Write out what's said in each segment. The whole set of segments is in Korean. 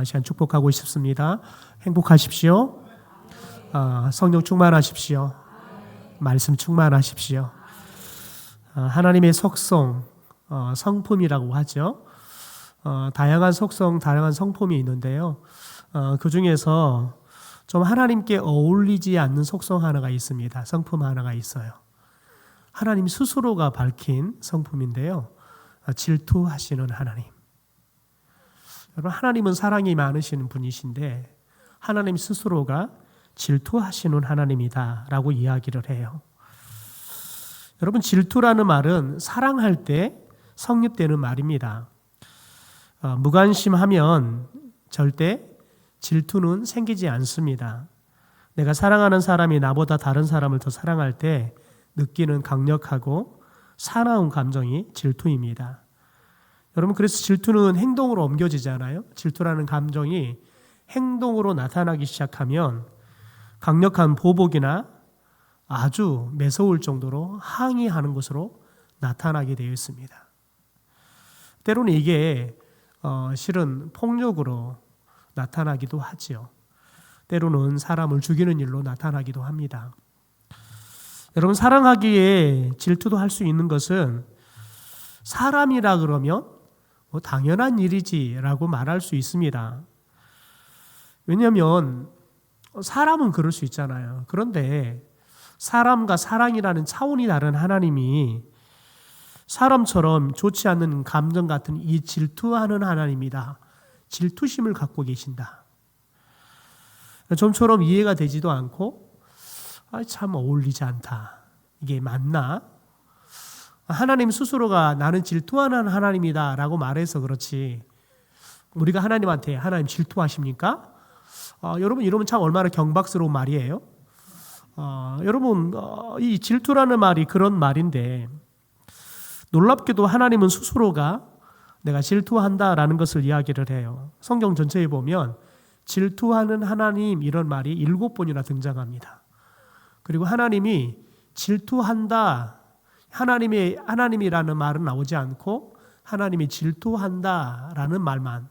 시간 축복하고 싶습니다. 행복하십시오. 성령 충만하십시오. 말씀 충만하십시오. 하나님의 속성, 성품이라고 하죠. 다양한 속성, 다양한 성품이 있는데요. 그 중에서 좀 하나님께 어울리지 않는 속성 하나가 있습니다. 성품 하나가 있어요. 하나님 스스로가 밝힌 성품인데요. 질투하시는 하나님. 여러분, 하나님은 사랑이 많으시는 분이신데 하나님 스스로가 질투하시는 하나님이다 라고 이야기를 해요. 여러분, 질투라는 말은 사랑할 때 성립되는 말입니다. 무관심하면 절대 질투는 생기지 않습니다. 내가 사랑하는 사람이 나보다 다른 사람을 더 사랑할 때 느끼는 강력하고 사나운 감정이 질투입니다. 여러분, 그래서 질투는 행동으로 옮겨지잖아요. 질투라는 감정이 행동으로 나타나기 시작하면 강력한 보복이나 아주 매서울 정도로 항의하는 것으로 나타나게 되어 있습니다. 때로는 이게 실은 폭력으로 나타나기도 하지요. 때로는 사람을 죽이는 일로 나타나기도 합니다. 여러분, 사랑하기에 질투도 할 수 있는 것은 사람이라 그러면 당연한 일이지라고 말할 수 있습니다. 왜냐하면 사람은 그럴 수 있잖아요. 그런데 사람과 사랑이라는 차원이 다른 하나님이 사람처럼 좋지 않는 감정 같은 이 질투하는 하나님이다. 질투심을 갖고 계신다. 좀처럼 이해가 되지도 않고 참 어울리지 않다. 이게 맞나? 하나님 스스로가 나는 질투하는 하나님이다 라고 말해서 그렇지, 우리가 하나님한테 하나님 질투하십니까? 여러분, 이러면 참 얼마나 경박스러운 말이에요. 여러분, 이 질투라는 말이 그런 말인데 놀랍게도 하나님은 스스로가 내가 질투한다라는 것을 이야기를 해요. 성경 전체에 보면 질투하는 하나님 이런 말이 7번이나 등장합니다. 그리고 하나님이 질투한다, 하나님이라는 말은 나오지 않고 하나님이 질투한다라는 말만,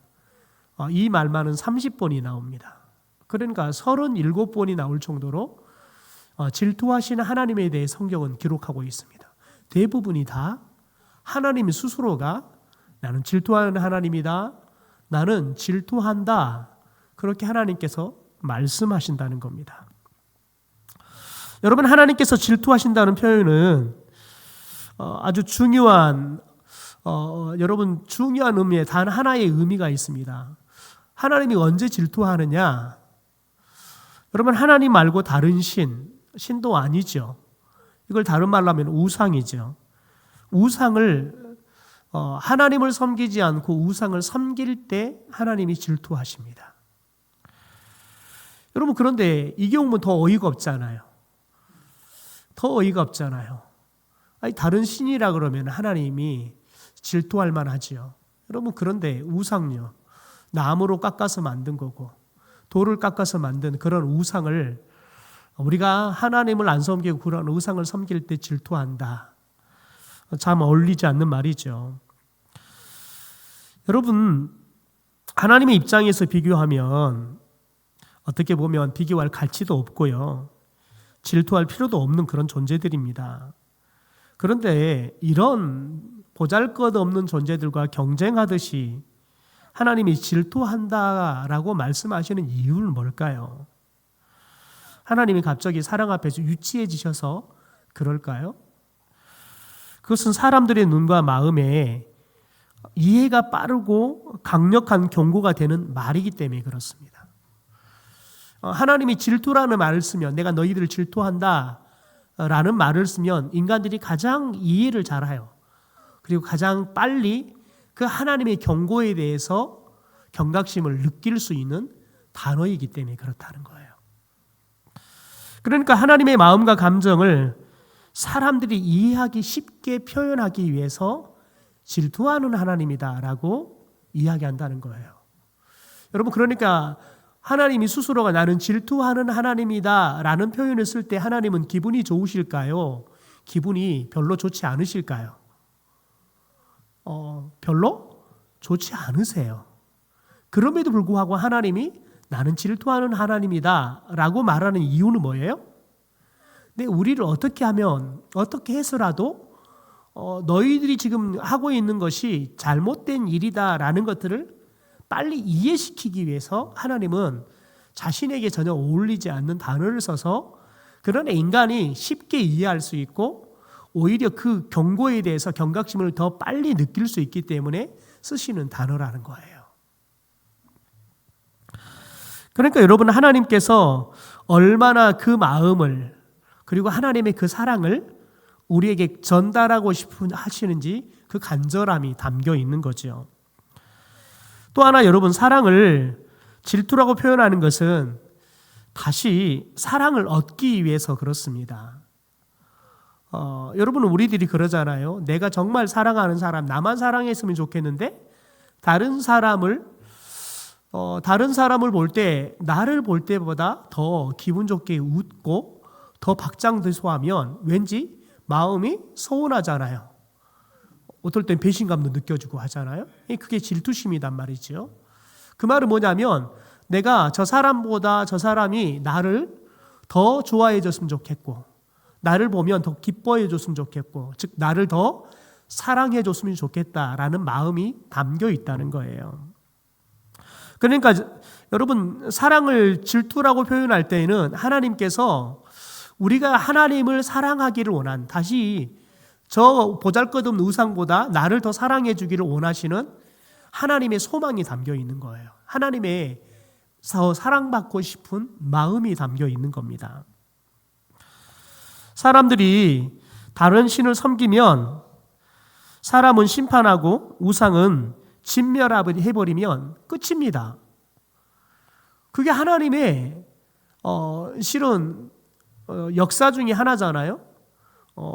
이 말만은 30번이 나옵니다. 그러니까 37번이 나올 정도로 질투하시는 하나님에 대해 성경은 기록하고 있습니다. 대부분이 다 하나님 스스로가 나는 질투하는 하나님이다, 나는 질투한다, 그렇게 하나님께서 말씀하신다는 겁니다. 여러분, 하나님께서 질투하신다는 표현은 아주 중요한 여러분 중요한 의미에 단 하나의 의미가 있습니다. 하나님이 언제 질투하느냐? 여러분, 하나님 말고 다른 신도 아니죠. 이걸 다른 말로 하면 우상이죠. 우상을 하나님을 섬기지 않고 우상을 섬길 때 하나님이 질투하십니다. 여러분, 그런데 이 경우는 더 어이가 없잖아요. 더 어이가 없잖아요. 아니, 다른 신이라 그러면 하나님이 질투할 만하지요. 여러분, 그런데 우상요, 나무로 깎아서 만든 거고 돌을 깎아서 만든 그런 우상을 우리가 하나님을 안 섬기고 그런 우상을 섬길 때 질투한다. 참 어울리지 않는 말이죠. 여러분, 하나님의 입장에서 비교하면 어떻게 보면 비교할 가치도 없고요, 질투할 필요도 없는 그런 존재들입니다. 그런데 이런 보잘것없는 존재들과 경쟁하듯이 하나님이 질투한다라고 말씀하시는 이유는 뭘까요? 하나님이 갑자기 사랑 앞에서 유치해지셔서 그럴까요? 그것은 사람들의 눈과 마음에 이해가 빠르고 강력한 경고가 되는 말이기 때문에 그렇습니다. 하나님이 질투라는 말을 쓰면, 내가 너희들을 질투한다 라는 말을 쓰면 인간들이 가장 이해를 잘해요. 그리고 가장 빨리 그 하나님의 경고에 대해서 경각심을 느낄 수 있는 단어이기 때문에 그렇다는 거예요. 그러니까 하나님의 마음과 감정을 사람들이 이해하기 쉽게 표현하기 위해서 질투하는 하나님이다라고 이야기한다는 거예요. 여러분, 그러니까 하나님이 스스로가 나는 질투하는 하나님이다라는 표현을 쓸 때 하나님은 기분이 좋으실까요? 기분이 별로 좋지 않으실까요? 별로 좋지 않으세요. 그럼에도 불구하고 하나님이 나는 질투하는 하나님이다 라고 말하는 이유는 뭐예요? 근데 우리를 어떻게 하면, 어떻게 해서라도 너희들이 지금 하고 있는 것이 잘못된 일이다 라는 것들을 빨리 이해시키기 위해서 하나님은 자신에게 전혀 어울리지 않는 단어를 써서 그런 인간이 쉽게 이해할 수 있고 오히려 그 경고에 대해서 경각심을 더 빨리 느낄 수 있기 때문에 쓰시는 단어라는 거예요. 그러니까 여러분, 하나님께서 얼마나 그 마음을 그리고 하나님의 그 사랑을 우리에게 전달하고 하시는지 그 간절함이 담겨 있는 거죠. 또 하나 여러분, 사랑을 질투라고 표현하는 것은 다시 사랑을 얻기 위해서 그렇습니다. 여러분, 우리들이 그러잖아요. 내가 정말 사랑하는 사람, 나만 사랑했으면 좋겠는데 다른 사람을 볼 때, 나를 볼 때보다 더 기분 좋게 웃고 더 박장대소하면 왠지 마음이 서운하잖아요. 어떨 땐 배신감도 느껴지고 하잖아요. 그게 질투심이란 말이죠. 그 말은 뭐냐면 내가 저 사람보다 저 사람이 나를 더 좋아해 줬으면 좋겠고 나를 보면 더 기뻐해 줬으면 좋겠고 즉 나를 더 사랑해 줬으면 좋겠다라는 마음이 담겨 있다는 거예요. 그러니까 여러분, 사랑을 질투라고 표현할 때에는 하나님께서 우리가 하나님을 사랑하기를 원한, 다시 저 보잘것없는 우상보다 나를 더 사랑해 주기를 원하시는 하나님의 소망이 담겨 있는 거예요. 하나님의 사랑받고 싶은 마음이 담겨 있는 겁니다. 사람들이 다른 신을 섬기면 사람은 심판하고 우상은 진멸해버리면 끝입니다. 그게 하나님의 실은 역사 중에 하나잖아요.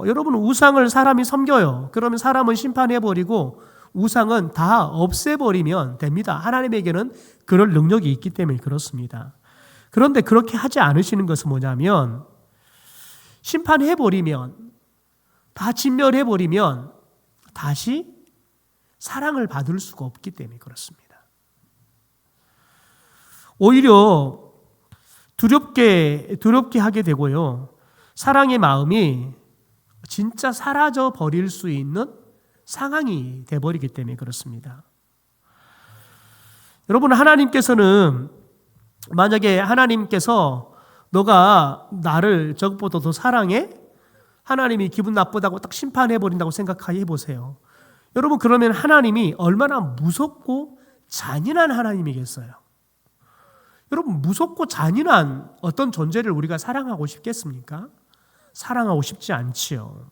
여러분, 우상을 사람이 섬겨요. 그러면 사람은 심판해버리고 우상은 다 없애버리면 됩니다. 하나님에게는 그럴 능력이 있기 때문에 그렇습니다. 그런데 그렇게 하지 않으시는 것은 뭐냐면 심판해버리면, 다 진멸해버리면 다시 사랑을 받을 수가 없기 때문에 그렇습니다. 오히려 두렵게 하게 되고요. 사랑의 마음이 진짜 사라져 버릴 수 있는 상황이 되어버리기 때문에 그렇습니다. 여러분, 하나님께서는 만약에 하나님께서 너가 나를 저것보다 더 사랑해? 하나님이 기분 나쁘다고 딱 심판해버린다고 생각해 보세요. 여러분, 그러면 하나님이 얼마나 무섭고 잔인한 하나님이겠어요? 여러분, 무섭고 잔인한 어떤 존재를 우리가 사랑하고 싶겠습니까? 사랑하고 싶지 않지요.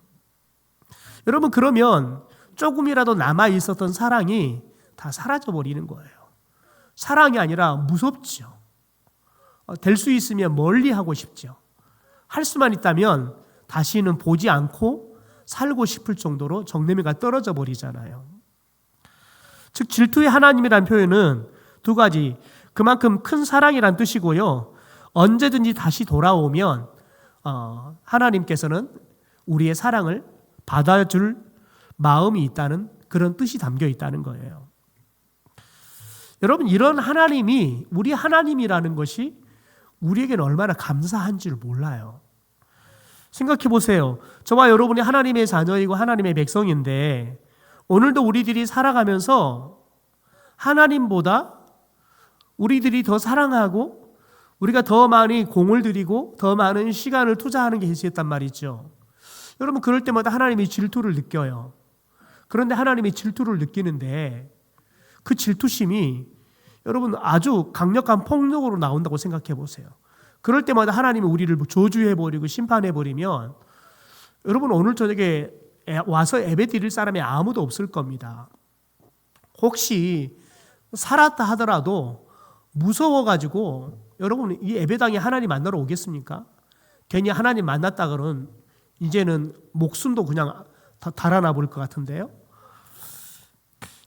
여러분, 그러면 조금이라도 남아있었던 사랑이 다 사라져버리는 거예요. 사랑이 아니라 무섭죠. 될 수 있으면 멀리하고 싶죠. 할 수만 있다면 다시는 보지 않고 살고 싶을 정도로 정내미가 떨어져 버리잖아요. 즉 질투의 하나님이라는 표현은 두 가지, 그만큼 큰 사랑이란 뜻이고요. 언제든지 다시 돌아오면 하나님께서는 우리의 사랑을 받아줄 마음이 있다는 그런 뜻이 담겨 있다는 거예요. 여러분, 이런 하나님이 우리 하나님이라는 것이 우리에게는 얼마나 감사한 줄 몰라요. 생각해 보세요. 저와 여러분이 하나님의 자녀이고 하나님의 백성인데 오늘도 우리들이 살아가면서 하나님보다 우리들이 더 사랑하고 우리가 더 많이 공을 들이고 더 많은 시간을 투자하는 게 있었단 말이죠. 여러분, 그럴 때마다 하나님이 질투를 느껴요. 그런데 하나님이 질투를 느끼는데 그 질투심이 여러분 아주 강력한 폭력으로 나온다고 생각해 보세요. 그럴 때마다 하나님이 우리를 저주해버리고 심판해버리면 여러분, 오늘 저녁에 와서 예배 드릴 사람이 아무도 없을 겁니다. 혹시 살았다 하더라도 무서워가지고 여러분 이 예배당에 하나님 만나러 오겠습니까? 괜히 하나님 만났다가는 이제는 목숨도 그냥 달아나 버릴 것 같은데요.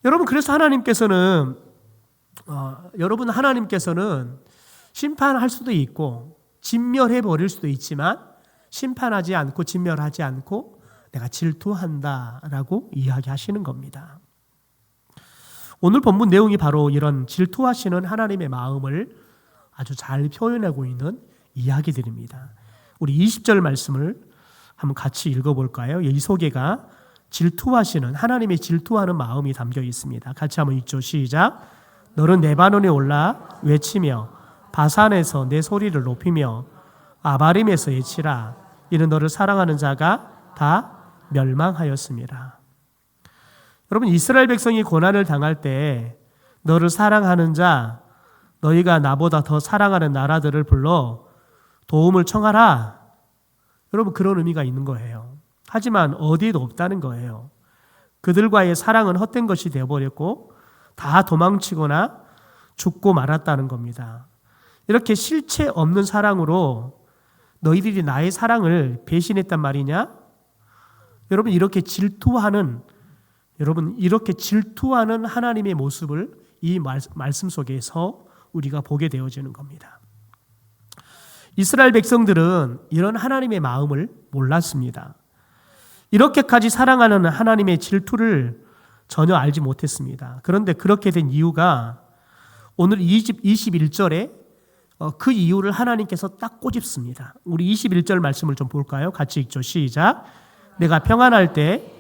여러분, 그래서 하나님께서는 심판할 수도 있고 진멸해 버릴 수도 있지만 심판하지 않고 진멸하지 않고 내가 질투한다라고 이야기하시는 겁니다. 오늘 본문 내용이 바로 이런 질투하시는 하나님의 마음을 아주 잘 표현하고 있는 이야기들입니다. 우리 20절 말씀을 한번 같이 읽어볼까요? 이 소개가 질투하시는, 하나님의 질투하는 마음이 담겨 있습니다. 같이 한번 읽죠. 시작. 너는 레바논에 올라 외치며 바산에서 내 소리를 높이며 아바림에서 외치라. 이는 너를 사랑하는 자가 다 멸망하였습니다. 여러분, 이스라엘 백성이 고난을 당할 때 너를 사랑하는 자, 너희가 나보다 더 사랑하는 나라들을 불러 도움을 청하라. 여러분, 그런 의미가 있는 거예요. 하지만 어디에도 없다는 거예요. 그들과의 사랑은 헛된 것이 되어버렸고 다 도망치거나 죽고 말았다는 겁니다. 이렇게 실체 없는 사랑으로 너희들이 나의 사랑을 배신했단 말이냐? 여러분, 이렇게 질투하는 하나님의 모습을 이 말씀 속에서 우리가 보게 되어지는 겁니다. 이스라엘 백성들은 이런 하나님의 마음을 몰랐습니다. 이렇게까지 사랑하는 하나님의 질투를 전혀 알지 못했습니다. 그런데 그렇게 된 이유가 오늘 21절에 그 이유를 하나님께서 딱 꼬집습니다. 우리 21절 말씀을 좀 볼까요? 같이 읽죠. 시작. 내가 평안할 때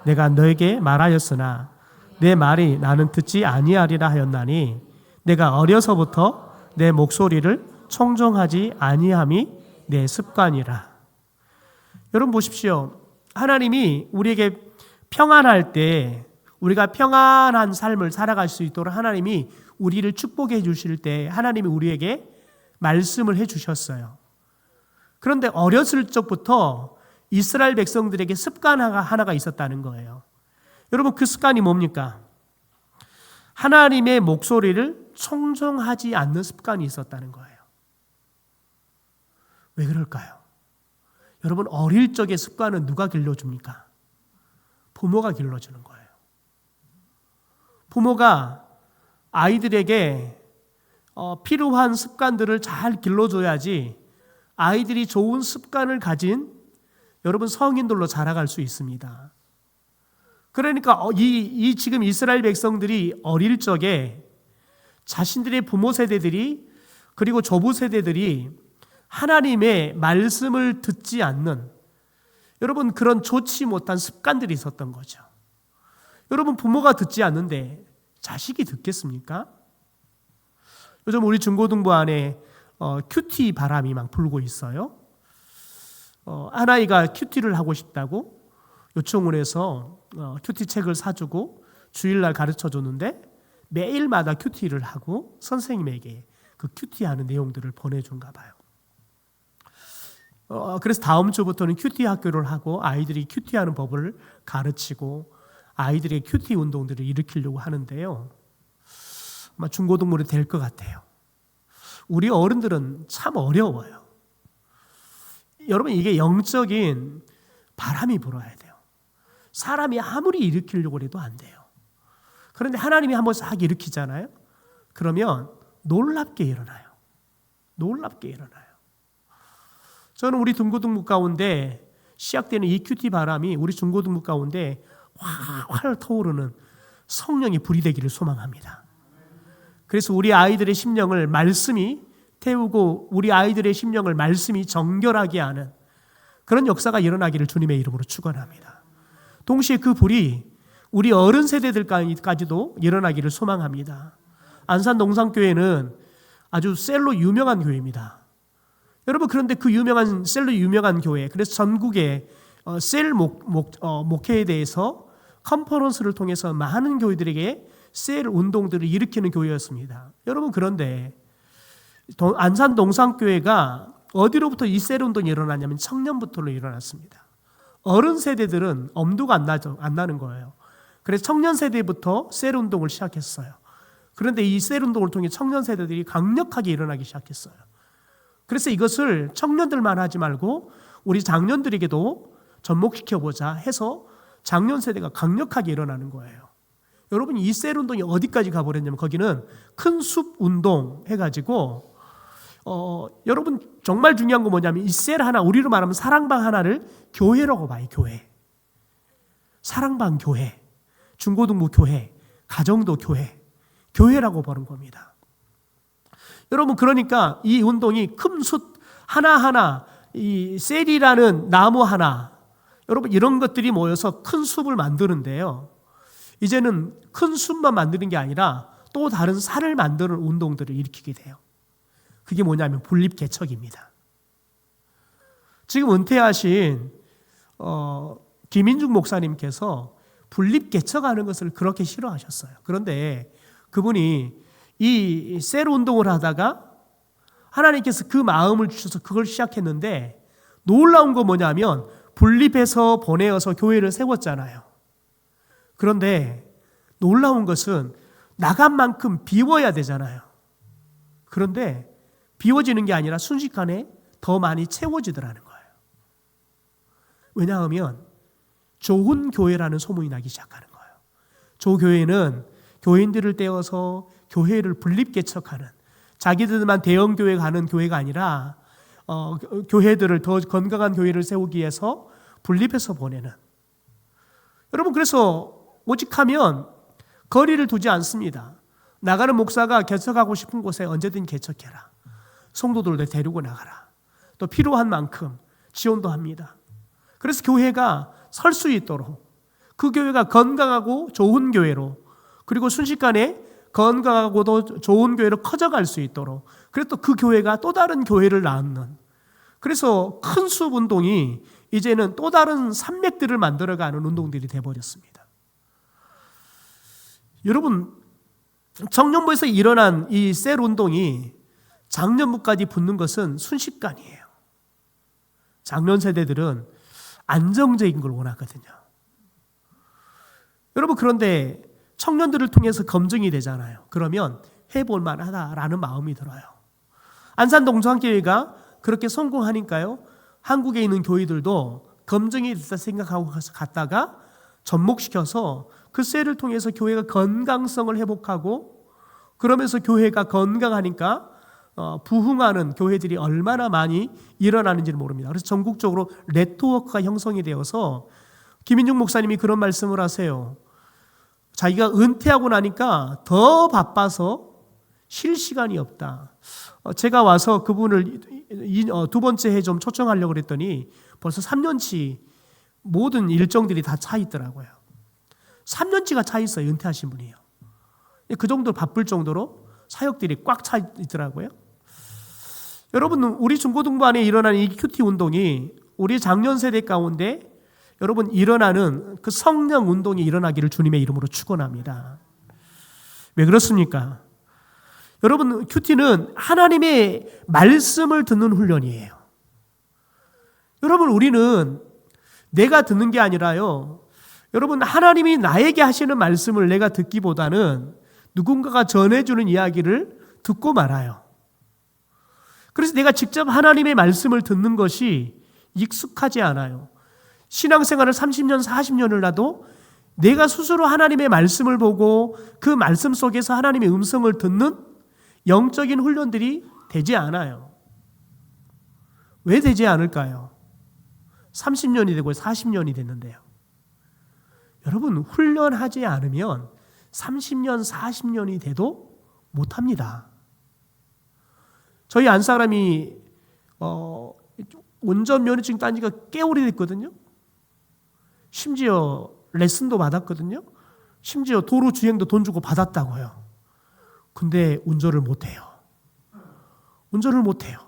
내가 너에게 말하였으나 내 말이 나는 듣지 아니하리라 하였나니 내가 어려서부터 내 목소리를 청종하지 아니함이 내 습관이라. 여러분 보십시오. 하나님이 우리에게 평안할 때 우리가 평안한 삶을 살아갈 수 있도록 하나님이 우리를 축복해 주실 때 하나님이 우리에게 말씀을 해 주셨어요. 그런데 어렸을 적부터 이스라엘 백성들에게 습관 하나가 있었다는 거예요. 여러분, 그 습관이 뭡니까? 하나님의 목소리를 청종하지 않는 습관이 있었다는 거예요. 왜 그럴까요? 여러분, 어릴 적의 습관은 누가 길러줍니까? 부모가 길러주는 거예요. 부모가 아이들에게 필요한 습관들을 잘 길러줘야지 아이들이 좋은 습관을 가진 여러분 성인들로 자라갈 수 있습니다. 그러니까 이 지금 이스라엘 백성들이 어릴 적에 자신들의 부모 세대들이 그리고 조부 세대들이 하나님의 말씀을 듣지 않는 여러분 그런 좋지 못한 습관들이 있었던 거죠. 여러분, 부모가 듣지 않는데 자식이 듣겠습니까? 요즘 우리 중고등부 안에 큐티 바람이 막 불고 있어요. 한 아이가 큐티를 하고 싶다고 요청을 해서 큐티 책을 사주고 주일날 가르쳐줬는데 매일마다 큐티를 하고 선생님에게 그 큐티하는 내용들을 보내준가 봐요. 그래서 다음 주부터는 큐티 학교를 하고 아이들이 큐티하는 법을 가르치고 아이들의 큐티 운동들을 일으키려고 하는데요. 아마 중고등부로 될 것 같아요. 우리 어른들은 참 어려워요. 여러분, 이게 영적인 바람이 불어야 돼요. 사람이 아무리 일으키려고 해도 안 돼요. 그런데 하나님이 한번 싹 일으키잖아요. 그러면 놀랍게 일어나요. 놀랍게 일어나요. 저는 우리 중고등부 가운데 시작되는 이 큐티 바람이 우리 중고등부 가운데 활활 타오르는 성령의 불이 되기를 소망합니다. 그래서 우리 아이들의 심령을 말씀이 태우고 우리 아이들의 심령을 말씀이 정결하게 하는 그런 역사가 일어나기를 주님의 이름으로 축원합니다. 동시에 그 불이 우리 어른 세대들까지도 일어나기를 소망합니다. 안산 농산교회는 아주 셀로 유명한 교회입니다. 여러분, 그런데 그 셀로 유명한 교회, 그래서 전국에 셀 목회에 대해서 컨퍼런스를 통해서 많은 교회들에게 셀 운동들을 일으키는 교회였습니다. 여러분, 그런데 안산 농산교회가 어디로부터 이 셀 운동이 일어났냐면 청년부터로 일어났습니다. 어른 세대들은 엄두가 안 나는 거예요. 그래서 청년 세대부터 셀 운동을 시작했어요. 그런데 이 셀 운동을 통해 청년 세대들이 강력하게 일어나기 시작했어요. 그래서 이것을 청년들만 하지 말고 우리 장년들에게도 접목시켜보자 해서 장년 세대가 강력하게 일어나는 거예요. 여러분, 이 셀 운동이 어디까지 가버렸냐면 거기는 큰 숲 운동 해가지고 여러분 정말 중요한 건 뭐냐면 이 셀 하나, 우리로 말하면 사랑방 하나를 교회라고 봐요. 교회. 사랑방 교회, 중고등부 교회 가정도 교회라고 보는 겁니다. 여러분, 그러니까 이 운동이 큰 숫 하나하나, 이 셀이라는 나무 하나, 여러분 이런 것들이 모여서 큰 숲을 만드는데요. 이제는 큰 숲만 만드는 게 아니라 또 다른 산을 만드는 운동들을 일으키게 돼요. 그게 뭐냐면 분립개척입니다. 지금 은퇴하신 김인중 목사님께서 분립개척하는 것을 그렇게 싫어하셨어요. 그런데 그분이 이 셀 운동을 하다가 하나님께서 그 마음을 주셔서 그걸 시작했는데, 놀라운 건 뭐냐면 분립해서 보내어서 교회를 세웠잖아요. 그런데 놀라운 것은 나간 만큼 비워야 되잖아요. 그런데 비워지는 게 아니라 순식간에 더 많이 채워지더라는 거예요. 왜냐하면 좋은 교회라는 소문이 나기 시작하는 거예요. 저 교회는 교인들을 떼어서 교회를 분립개척하는, 자기들만 대형교회 가는 교회가 아니라 교회들을 더 건강한 교회를 세우기 위해서 분립해서 보내는. 여러분, 그래서 오직하면 거리를 두지 않습니다. 나가는 목사가 개척하고 싶은 곳에 언제든 개척해라. 성도들도 데리고 나가라. 또 필요한 만큼 지원도 합니다. 그래서 교회가 설 수 있도록, 그 교회가 건강하고 좋은 교회로, 그리고 순식간에 건강하고도 좋은 교회로 커져갈 수 있도록, 그래서 또 그 교회가 또 다른 교회를 낳는, 그래서 큰 숲 운동이 이제는 또 다른 산맥들을 만들어가는 운동들이 되어버렸습니다. 여러분, 청년부에서 일어난 이 셀 운동이 장년부까지 붙는 것은 순식간이에요. 장년 세대들은 안정적인 걸 원하거든요. 여러분, 그런데 청년들을 통해서 검증이 되잖아요. 그러면 해볼 만하다라는 마음이 들어요. 안산동창교회가 그렇게 성공하니까요, 한국에 있는 교회들도 검증이 됐다 생각하고 갔다가 접목시켜서 그 셀을 통해서 교회가 건강성을 회복하고, 그러면서 교회가 건강하니까 부흥하는 교회들이 얼마나 많이 일어나는지를 모릅니다. 그래서 전국적으로 네트워크가 형성이 되어서 김인중 목사님이 그런 말씀을 하세요. 자기가 은퇴하고 나니까 더 바빠서 쉴 시간이 없다. 제가 와서 그분을 두 번째 해 좀 초청하려고 그랬더니 벌써 3년치 모든 일정들이 다 차 있더라고요. 3년치가 차 있어요. 은퇴하신 분이요. 그 정도로 바쁠 정도로 사역들이 꽉 차 있더라고요. 여러분, 우리 중고등부 안에 일어나는 이 큐티 운동이 우리 장년 세대 가운데 여러분 일어나는 그 성령 운동이 일어나기를 주님의 이름으로 축원합니다. 왜 그렇습니까? 여러분, 큐티는 하나님의 말씀을 듣는 훈련이에요. 여러분, 우리는 내가 듣는 게 아니라요, 여러분, 하나님이 나에게 하시는 말씀을 내가 듣기보다는 누군가가 전해주는 이야기를 듣고 말아요. 그래서 내가 직접 하나님의 말씀을 듣는 것이 익숙하지 않아요. 신앙생활을 30년, 40년을 해도 내가 스스로 하나님의 말씀을 보고 그 말씀 속에서 하나님의 음성을 듣는 영적인 훈련들이 되지 않아요. 왜 되지 않을까요? 30년이 되고 40년이 됐는데요. 여러분, 훈련하지 않으면 30년, 40년이 돼도 못합니다. 저희 안사람이 운전면허증 딴 지가 꽤 오래됐거든요. 심지어 레슨도 받았거든요. 심지어 도로 주행도 돈 주고 받았다고요. 근데 운전을 못해요. 운전을 못해요.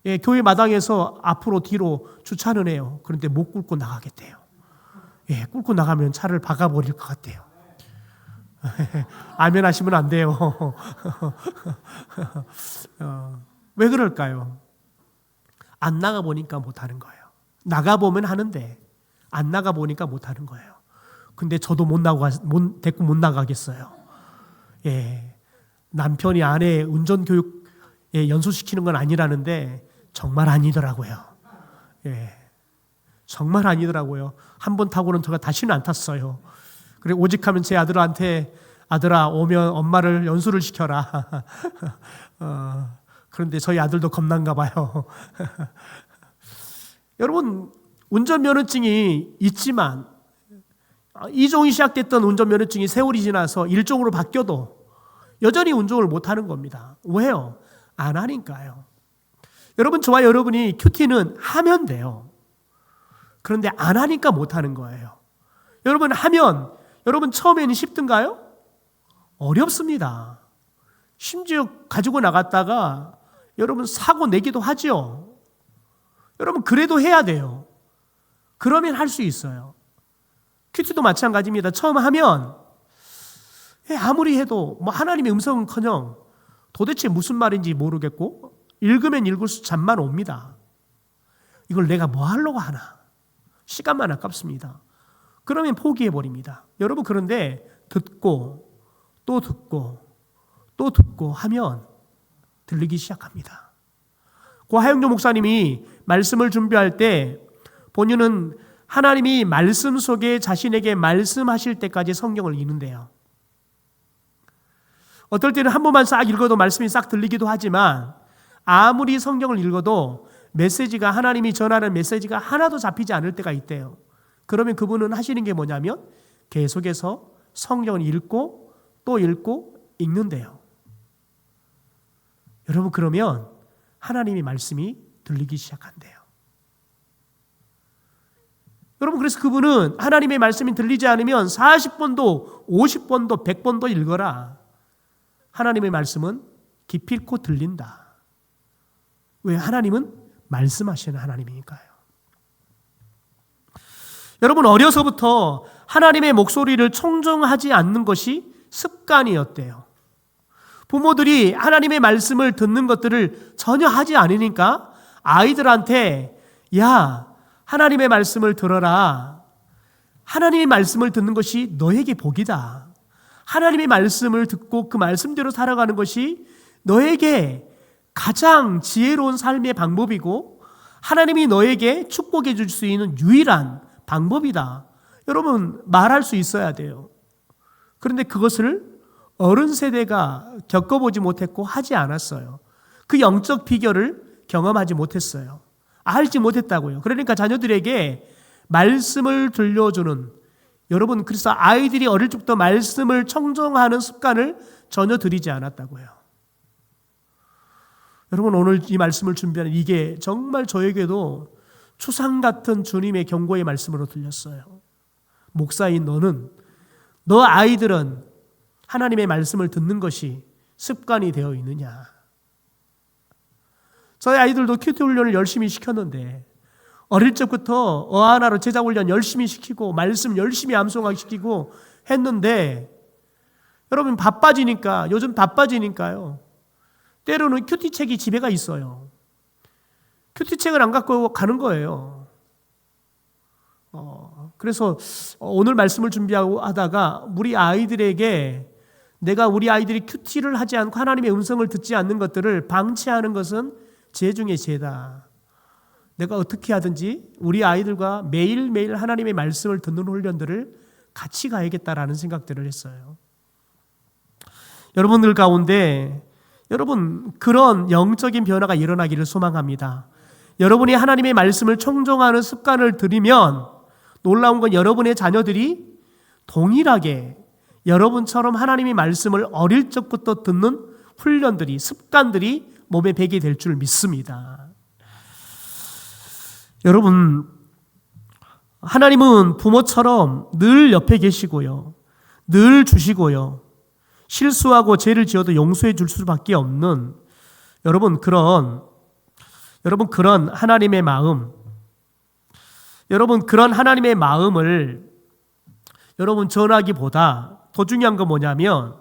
예, 교회 마당에서 앞으로 뒤로 주차는 해요. 그런데 못 꿇고 나가겠대요. 예, 꿇고 나가면 차를 박아버릴 것 같아요. 아멘 하시면 안 돼요. 왜 그럴까요? 안 나가보니까 못하는 거예요. 나가보면 하는데 안 나가보니까 못하는 거예요. 근데 저도 데리고 못 나가겠어요. 예, 남편이 아내 운전교육 연수시키는 건 아니라는데 정말 아니더라고요. 예, 정말 아니더라고요. 한 번 타고는 제가 다시는 안 탔어요. 그리고 오직하면 제 아들한테, 아들아 오면 엄마를 연수를 시켜라. 그런데 저희 아들도 겁난가 봐요. 여러분, 운전면허증이 있지만 2종이 시작됐던 운전면허증이 세월이 지나서 1종으로 바뀌어도 여전히 운전을 못하는 겁니다. 왜요? 안 하니까요. 여러분, 저와 여러분이 큐티는 하면 돼요. 그런데 안 하니까 못하는 거예요. 여러분, 하면 여러분 처음에는 쉽던가요? 어렵습니다. 심지어 가지고 나갔다가 여러분 사고 내기도 하죠. 여러분, 그래도 해야 돼요. 그러면 할 수 있어요. 큐티도 마찬가지입니다. 처음 하면 아무리 해도 하나님의 음성은커녕 도대체 무슨 말인지 모르겠고 읽으면 읽을수록 잠만 옵니다. 이걸 내가 뭐 하려고 하나? 시간만 아깝습니다. 그러면 포기해버립니다. 여러분, 그런데 듣고 또 듣고 또 듣고 하면 들리기 시작합니다. 고 하영조 목사님이 말씀을 준비할 때 본인은 하나님이 말씀 속에 자신에게 말씀하실 때까지 성경을 읽는데요. 어떨 때는 한 번만 싹 읽어도 말씀이 싹 들리기도 하지만 아무리 성경을 읽어도 메시지가, 하나님이 전하는 메시지가 하나도 잡히지 않을 때가 있대요. 그러면 그분은 하시는 게 뭐냐면 계속해서 성경을 읽고 또 읽고 읽는데요. 여러분, 그러면 하나님의 말씀이 들리기 시작한대요. 여러분, 그래서 그분은 하나님의 말씀이 들리지 않으면 40번도 50번도 100번도 읽어라. 하나님의 말씀은 기필코 들린다. 왜? 하나님은 말씀하시는 하나님이니까요. 여러분, 어려서부터 하나님의 목소리를 청종하지 않는 것이 습관이었대요. 부모들이 하나님의 말씀을 듣는 것들을 전혀 하지 않으니까 아이들한테 야, 하나님의 말씀을 들어라. 하나님의 말씀을 듣는 것이 너에게 복이다. 하나님의 말씀을 듣고 그 말씀대로 살아가는 것이 너에게 가장 지혜로운 삶의 방법이고 하나님이 너에게 축복해 줄 수 있는 유일한 방법이다. 여러분, 말할 수 있어야 돼요. 그런데 그것을 어른 세대가 겪어보지 못했고 하지 않았어요. 그 영적 비결을 경험하지 못했어요. 알지 못했다고요. 그러니까 자녀들에게 말씀을 들려주는, 여러분, 그래서 아이들이 어릴 적부터 말씀을 청종하는 습관을 전혀 들이지 않았다고요. 여러분, 오늘 이 말씀을 준비하는 이게 정말 저에게도 추상 같은 주님의 경고의 말씀으로 들렸어요. 목사인 너는, 너 아이들은 하나님의 말씀을 듣는 것이 습관이 되어 있느냐? 저희 아이들도 큐티 훈련을 열심히 시켰는데 어릴 적부터 어하나로 제자 훈련 열심히 시키고 말씀 열심히 암송하게 시키고 했는데 여러분, 바빠지니까, 요즘 바빠지니까요, 때로는 큐티책이 집에가 있어요. 큐티책을 안 갖고 가는 거예요. 그래서 오늘 말씀을 준비하고 하다가 우리 아이들에게 내가 우리 아이들이 큐티를 하지 않고 하나님의 음성을 듣지 않는 것들을 방치하는 것은 죄 중에 죄다. 내가 어떻게 하든지 우리 아이들과 매일매일 하나님의 말씀을 듣는 훈련들을 같이 가야겠다라는 생각들을 했어요. 여러분들 가운데 여러분, 그런 영적인 변화가 일어나기를 소망합니다. 여러분이 하나님의 말씀을 청종하는 습관을 들이면 놀라운 건 여러분의 자녀들이 동일하게 여러분처럼 하나님의 말씀을 어릴 적부터 듣는 훈련들이, 습관들이 몸에 배게 될 줄 믿습니다. 여러분, 하나님은 부모처럼 늘 옆에 계시고요, 늘 주시고요, 실수하고 죄를 지어도 용서해 줄 수밖에 없는 여러분, 그런 하나님의 마음, 여러분, 그런 하나님의 마음을 여러분 전하기보다 더 중요한 건 뭐냐면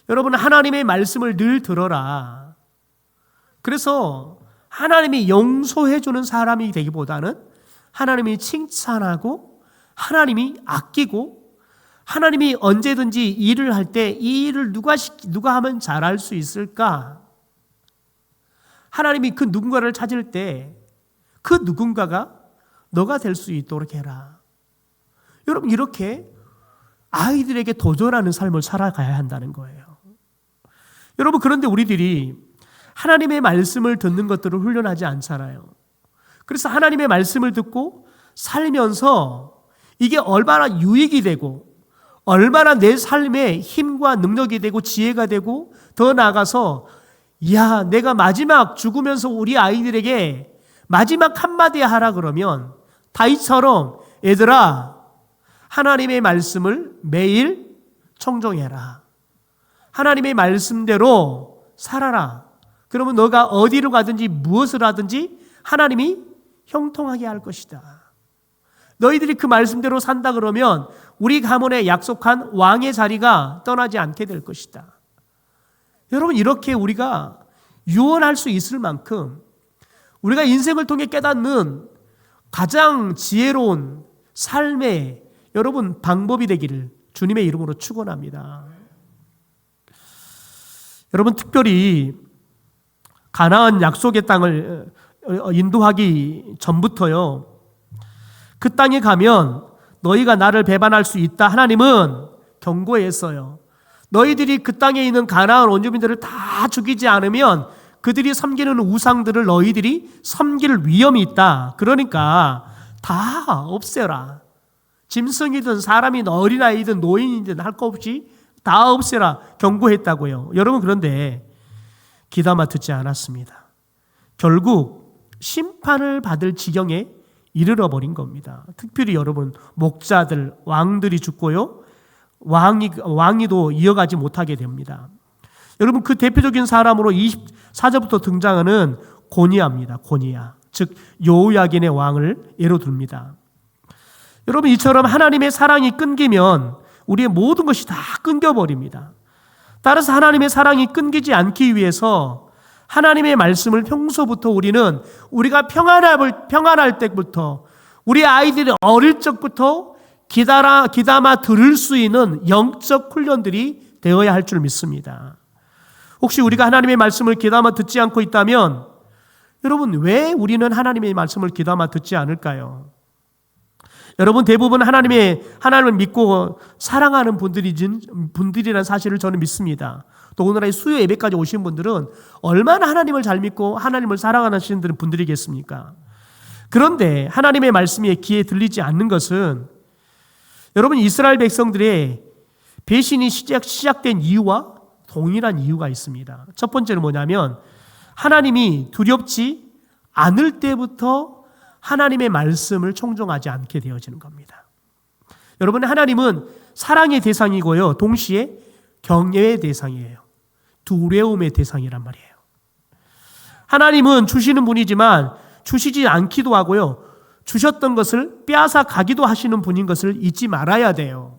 여러분, 하나님의 말씀을 늘 들어라. 그래서 하나님이 용서해 주는 사람이 되기보다는 하나님이 칭찬하고 하나님이 아끼고 하나님이 언제든지 일을 할 때 이 일을 누가 하면 잘할 수 있을까? 하나님이 그 누군가를 찾을 때 그 누군가가 너가 될 수 있도록 해라. 여러분, 이렇게 아이들에게 도전하는 삶을 살아가야 한다는 거예요. 여러분, 그런데 우리들이 하나님의 말씀을 듣는 것들을 훈련하지 않잖아요. 그래서 하나님의 말씀을 듣고 살면서 이게 얼마나 유익이 되고 얼마나 내 삶에 힘과 능력이 되고 지혜가 되고 더 나아가서 내가 마지막 죽으면서 우리 아이들에게 마지막 한마디 하라 그러면 다윗처럼 얘들아 하나님의 말씀을 매일 청종해라. 하나님의 말씀대로 살아라. 그러면 너가 어디로 가든지 무엇을 하든지 하나님이 형통하게 할 것이다. 너희들이 그 말씀대로 산다 그러면 우리 가문에 약속한 왕의 자리가 떠나지 않게 될 것이다. 여러분, 이렇게 우리가 유언할 수 있을 만큼 우리가 인생을 통해 깨닫는 가장 지혜로운 삶의 여러분 방법이 되기를 주님의 이름으로 축원합니다. 여러분, 특별히 가나안 약속의 땅을 인도하기 전부터요, 그 땅에 가면 너희가 나를 배반할 수 있다. 하나님은 경고했어요. 너희들이 그 땅에 있는 가나안 원주민들을 다 죽이지 않으면 그들이 섬기는 우상들을 너희들이 섬길 위험이 있다. 그러니까 다 없애라. 짐승이든 사람이든 어린아이든 노인이든 할 거 없이 다 없애라 경고했다고요. 여러분, 그런데 귀담아 듣지 않았습니다. 결국 심판을 받을 지경에 이르러 버린 겁니다. 특별히 여러분, 목자들, 왕들이 죽고요, 왕위도 이어가지 못하게 됩니다. 여러분, 그 대표적인 사람으로 24절부터 등장하는 고니야입니다. 고니야, 즉 여호야긴의 왕을 예로 듭니다. 여러분, 이처럼 하나님의 사랑이 끊기면 우리의 모든 것이 다 끊겨버립니다. 따라서 하나님의 사랑이 끊기지 않기 위해서 하나님의 말씀을 평소부터 우리가 평안할 때부터 우리 아이들이 어릴 적부터 귀담아 들을 수 있는 영적 훈련들이 되어야 할 줄 믿습니다. 혹시 우리가 하나님의 말씀을 귀담아 듣지 않고 있다면 여러분, 왜 우리는 하나님의 말씀을 귀담아 듣지 않을까요? 여러분, 대부분 하나님을 믿고 사랑하는 분들이라는 사실을 저는 믿습니다. 또 오늘날 수요 예배까지 오신 분들은 얼마나 하나님을 잘 믿고 하나님을 사랑하시는 분들이겠습니까? 그런데 하나님의 말씀이 귀에 들리지 않는 것은 여러분, 이스라엘 백성들의 배신이 시작된 이유와 동일한 이유가 있습니다. 첫 번째는 뭐냐면 하나님이 두렵지 않을 때부터 하나님의 말씀을 청종하지 않게 되어지는 겁니다. 여러분, 하나님은 사랑의 대상이고요, 동시에 경외의 대상이에요. 두려움의 대상이란 말이에요. 하나님은 주시는 분이지만 주시지 않기도 하고요, 주셨던 것을 빼앗아 가기도 하시는 분인 것을 잊지 말아야 돼요.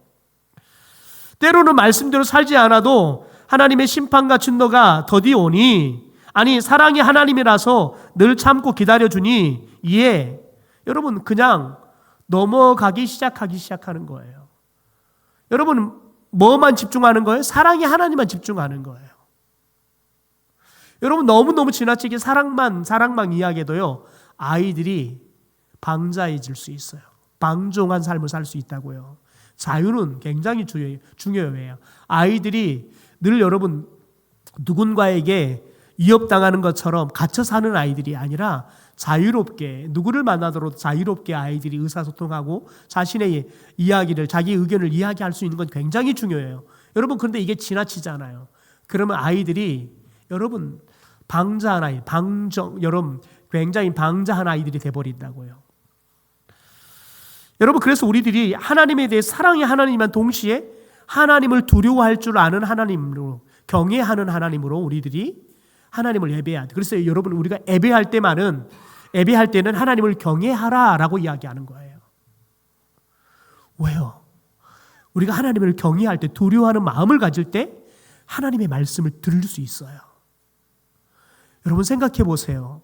때로는 말씀대로 살지 않아도 하나님의 심판과 진노가 더디 오니, 아니 사랑이 하나님이라서 늘 참고 기다려주니 이에 여러분 그냥 넘어가기 시작하는 거예요. 여러분, 뭐만 집중하는 거예요? 사랑이 하나님만 집중하는 거예요. 여러분, 너무너무 지나치게 사랑만 이야기해도요, 아이들이 방자해질 수 있어요. 방종한 삶을 살 수 있다고요. 자유는 굉장히 중요해요. 아이들이 늘 여러분 누군가에게 위협당하는 것처럼 갇혀 사는 아이들이 아니라 자유롭게, 누구를 만나더라도 자유롭게 아이들이 의사소통하고 자신의 이야기를, 자기 의견을 이야기할 수 있는 건 굉장히 중요해요. 여러분, 그런데 이게 지나치잖아요. 그러면 아이들이 여러분 여러분 굉장히 방자한 아이들이 돼버린다고요. 여러분, 그래서 우리들이 하나님에 대해 사랑의 하나님만 동시에 하나님을 두려워할 줄 아는 하나님으로, 경외하는 하나님으로 우리들이 하나님을 예배해야 돼. 그래서 여러분, 우리가 예배할 때는 하나님을 경외하라라고 이야기하는 거예요. 왜요? 우리가 하나님을 경외할 때, 두려워하는 마음을 가질 때 하나님의 말씀을 들을 수 있어요. 여러분, 생각해 보세요.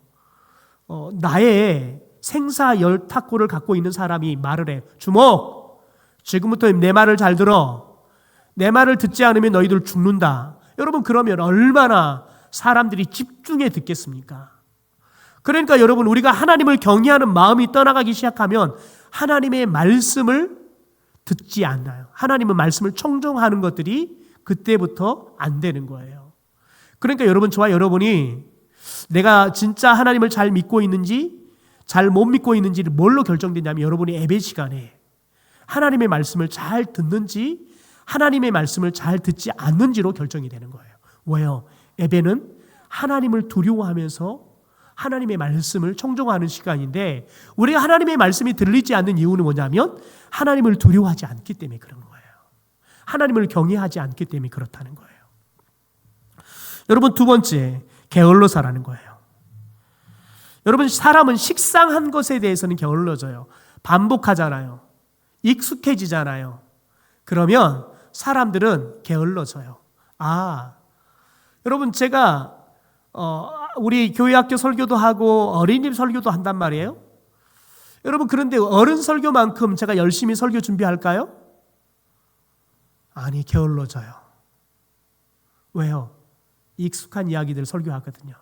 나의 생사 열탁고를 갖고 있는 사람이 말을 해. 주목! 지금부터 내 말을 잘 들어. 내 말을 듣지 않으면 너희들 죽는다. 여러분, 그러면 얼마나 사람들이 집중해 듣겠습니까? 그러니까 여러분, 우리가 하나님을 경외하는 마음이 떠나가기 시작하면 하나님의 말씀을 듣지 않나요? 하나님의 말씀을 청종하는 것들이 그때부터 안 되는 거예요. 그러니까 여러분, 저와 여러분이 내가 진짜 하나님을 잘 믿고 있는지 잘 못 믿고 있는지를 뭘로 결정되냐면 여러분이 예배 시간에 하나님의 말씀을 잘 듣는지 하나님의 말씀을 잘 듣지 않는지로 결정이 되는 거예요. 왜요? 예배는 하나님을 두려워하면서 하나님의 말씀을 청종하는 시간인데 우리가 하나님의 말씀이 들리지 않는 이유는 뭐냐면 하나님을 두려워하지 않기 때문에 그런 거예요. 하나님을 경외하지 않기 때문에 그렇다는 거예요. 여러분, 두 번째, 게을러서라는 거예요. 여러분, 사람은 식상한 것에 대해서는 게을러져요. 반복하잖아요. 익숙해지잖아요. 그러면 사람들은 게을러져요. 여러분, 제가 우리 교회학교 설교도 하고 어린이집 설교도 한단 말이에요. 여러분, 그런데 어른 설교만큼 제가 열심히 설교 준비할까요? 아니, 게을러져요. 왜요? 익숙한 이야기들 설교하거든요.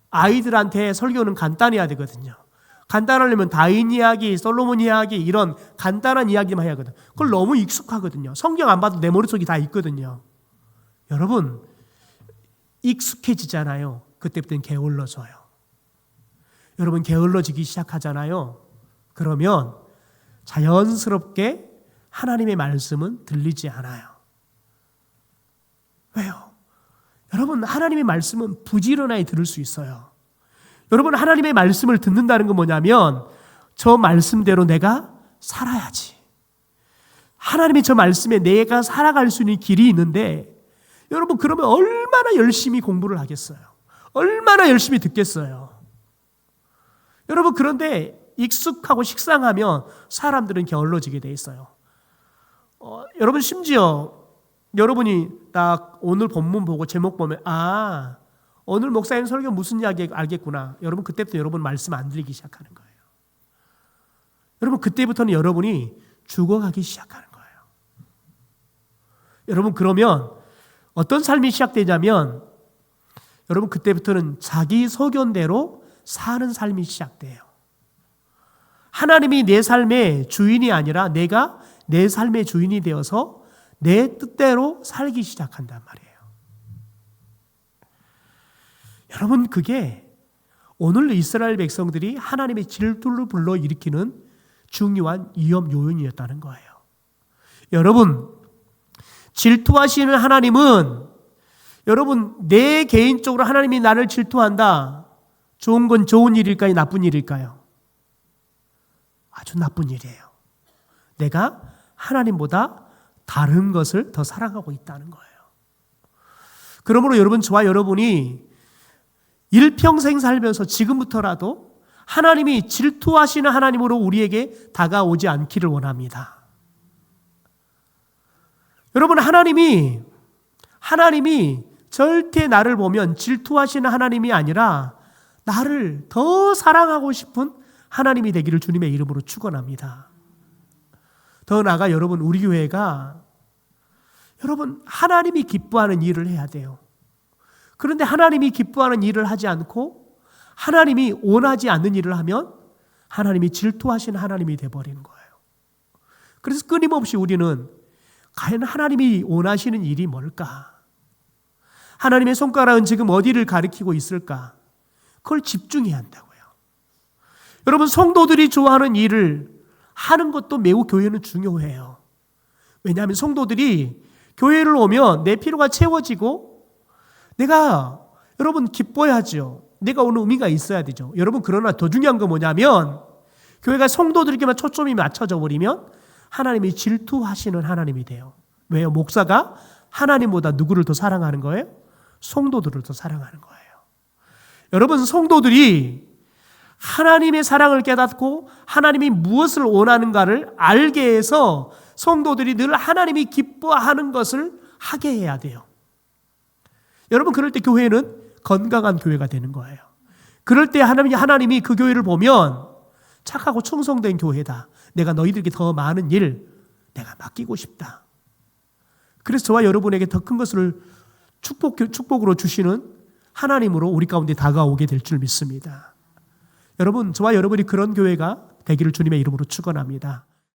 아이들한테 설교는 간단해야 되거든요. 간단하려면 다윈 이야기, 솔로몬 이야기 이런 간단한 이야기만 해야 하거든요. 그걸 너무 익숙하거든요. 성경 안 봐도 내 머릿속에 다 있거든요. 여러분, 익숙해지잖아요. 그때부터는 게을러져요. 여러분, 게을러지기 시작하잖아요. 그러면 자연스럽게 하나님의 말씀은 들리지 않아요. 왜요? 여러분, 하나님의 말씀은 부지런하게 들을 수 있어요. 여러분, 하나님의 말씀을 듣는다는 건 뭐냐면 저 말씀대로 내가 살아야지. 하나님의 저 말씀에 내가 살아갈 수 있는 길이 있는데 여러분, 그러면 얼마나 열심히 공부를 하겠어요? 얼마나 열심히 듣겠어요? 여러분, 그런데 익숙하고 식상하면 사람들은 게을러지게 돼 있어요. 여러분, 심지어 여러분이 딱 오늘 본문 보고 제목 보면 오늘 목사님 설교 무슨 이야기 알겠구나. 여러분, 그때부터 여러분 말씀 안 들리기 시작하는 거예요. 여러분, 그때부터는 여러분이 죽어가기 시작하는 거예요. 여러분, 그러면 어떤 삶이 시작되냐면 여러분, 그때부터는 자기 소견대로 사는 삶이 시작돼요. 하나님이 내 삶의 주인이 아니라 내가 내 삶의 주인이 되어서 내 뜻대로 살기 시작한단 말이에요. 여러분, 그게 오늘 이스라엘 백성들이 하나님의 질투를 불러일으키는 중요한 위험 요인이었다는 거예요. 여러분, 질투하시는 하나님은 여러분, 내 개인적으로 하나님이 나를 질투한다. 좋은 건 좋은 일일까요? 나쁜 일일까요? 아주 나쁜 일이에요. 내가 하나님보다 다른 것을 더 사랑하고 있다는 거예요. 그러므로 여러분, 저와 여러분이 일평생 살면서 지금부터라도 하나님이 질투하시는 하나님으로 우리에게 다가오지 않기를 원합니다. 여러분, 하나님이 절대 나를 보면 질투하시는 하나님이 아니라 나를 더 사랑하고 싶은 하나님이 되기를 주님의 이름으로 축원합니다. 더 나아가 여러분, 우리 교회가 여러분, 하나님이 기뻐하는 일을 해야 돼요. 그런데 하나님이 기뻐하는 일을 하지 않고 하나님이 원하지 않는 일을 하면 하나님이 질투하시는 하나님이 되어버리는 거예요. 그래서 끊임없이 우리는 과연 하나님이 원하시는 일이 뭘까? 하나님의 손가락은 지금 어디를 가리키고 있을까? 그걸 집중해야 한다고요. 여러분, 성도들이 좋아하는 일을 하는 것도 매우 교회는 중요해요. 왜냐하면 성도들이 교회를 오면 내 필요가 채워지고 내가 여러분 기뻐야죠. 내가 오는 의미가 있어야 되죠. 여러분, 그러나 더 중요한 건 뭐냐면 교회가 성도들에게만 초점이 맞춰져 버리면 하나님이 질투하시는 하나님이 돼요. 왜요? 목사가 하나님보다 누구를 더 사랑하는 거예요? 성도들을 더 사랑하는 거예요. 여러분, 성도들이 하나님의 사랑을 깨닫고 하나님이 무엇을 원하는가를 알게 해서 성도들이 늘 하나님이 기뻐하는 것을 하게 해야 돼요. 여러분, 그럴 때 교회는 건강한 교회가 되는 거예요. 그럴 때 하나님이 그 교회를 보면 착하고 충성된 교회다. 내가 너희들에게 더 많은 일 내가 맡기고 싶다. 그래서 저와 여러분에게 더 큰 것을 축복으로 주시는 하나님으로 우리 가운데 다가오게 될 줄 믿습니다. 여러분, 저와 여러분이 그런 교회가 되기를 주님의 이름으로 축원합니다.